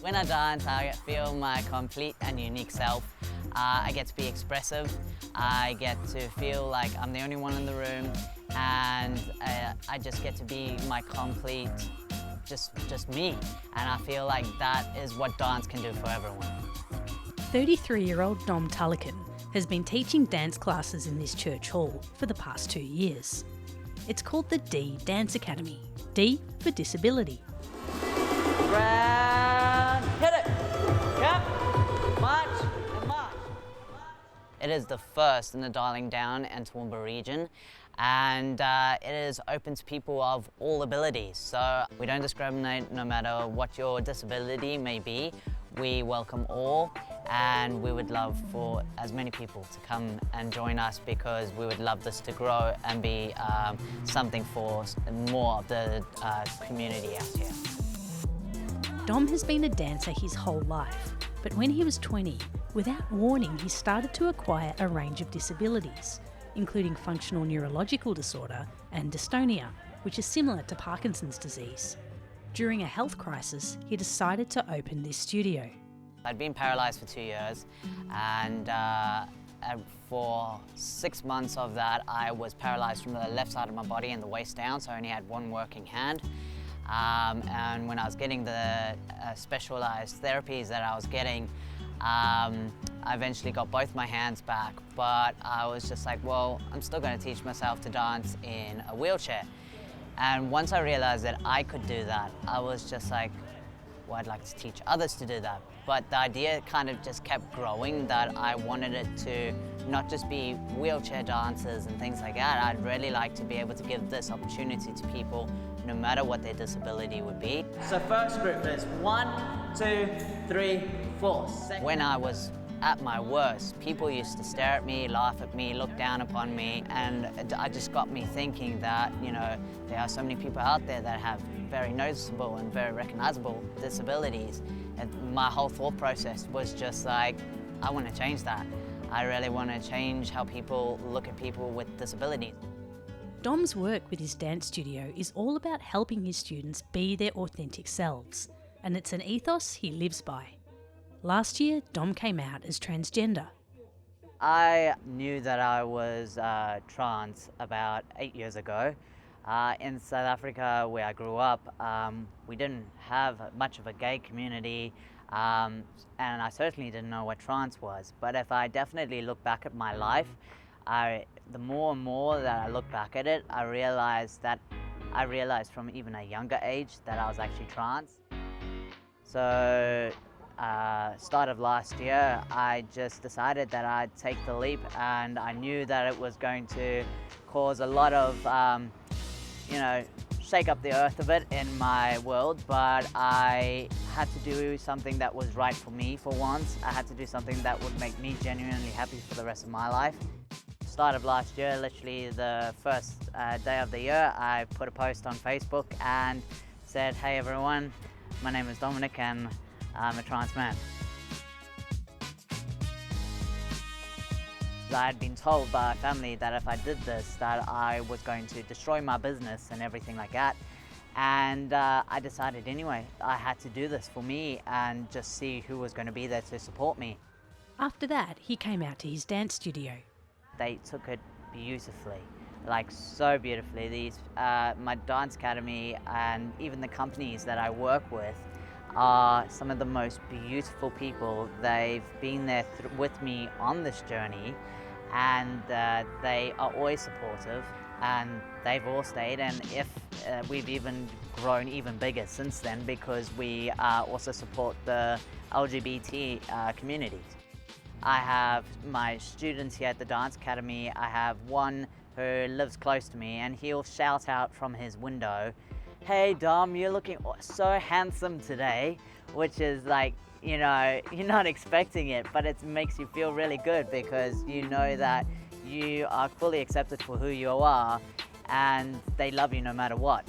When I dance, I feel my complete and unique self. I get to be expressive. I get to feel like I'm the only one in the room, and I just get to be my complete, just me. And I feel like that is what dance can do for everyone. 33-year-old Dom Tullican has been teaching dance classes in this church hall for the past 2 years. It's called the D Dance Academy. D for disability. Round, hit it, yep, march, and march. It is the first in the Darling Down and Toowoomba region, and it is open to people of all abilities. So we don't discriminate no matter what your disability may be. We welcome all, and we would love for as many people to come and join us, because we would love this to grow and be something for more of the community out here. Dom has been a dancer his whole life, but when he was 20, without warning, he started to acquire a range of disabilities, including functional neurological disorder and dystonia, which is similar to Parkinson's disease. During a health crisis, he decided to open this studio. I'd been paralysed for 2 years, and for 6 months of that, I was paralysed from the left side of my body and the waist down, so I only had one working hand. And when I was getting the specialised therapies that I was getting, I eventually got both my hands back, but I was just like, well, I'm still going to teach myself to dance in a wheelchair. And once I realised that I could do that, I was just like, well, I'd like to teach others to do that. But the idea kind of just kept growing, that I wanted it to not just be wheelchair dancers and things like that. I'd really like to be able to give this opportunity to people no matter what their disability would be. So first group is 1, 2, 3, 4. When I was at my worst, people used to stare at me, laugh at me, look down upon me, and it just got me thinking that, you know, there are so many people out there that have very noticeable and very recognizable disabilities. And my whole thought process was just like, I want to change that. I really want to change how people look at people with disabilities. Dom's work with his dance studio is all about helping his students be their authentic selves, and it's an ethos he lives by. Last year, Dom came out as transgender. I knew that I was trans about 8 years ago. In South Africa, where I grew up, we didn't have much of a gay community, and I certainly didn't know what trans was. But if I definitely look back at my life, the more and more that I look back at it, I realized from even a younger age that I was actually trans. So start of last year, I just decided that I'd take the leap, and I knew that it was going to cause a lot of shake up the earth a bit in my world, but I had to do something that was right for me for once. I had to do something that would make me genuinely happy for the rest of my life. Start of last year, literally the first day of the year, I put a post on Facebook and said, hey everyone, my name is Dominic and I'm a trans man. I had been told by my family that if I did this, that I was going to destroy my business and everything like that. And I decided anyway, I had to do this for me and just see who was going to be there to support me. After that, he came out to his dance studio. They took it beautifully, like so beautifully. My dance academy and even the companies that I work with are some of the most beautiful people. They've been there with me on this journey, and they are always supportive, and they've all stayed, and if we've even grown even bigger since then, because we also support the LGBT community. I have my students here at the Dance Academy. I have one who lives close to me, and he'll shout out from his window, hey Dom, you're looking so handsome today, which is like, you know, you're not expecting it, but it makes you feel really good, because you know that you are fully accepted for who you are, and they love you no matter what.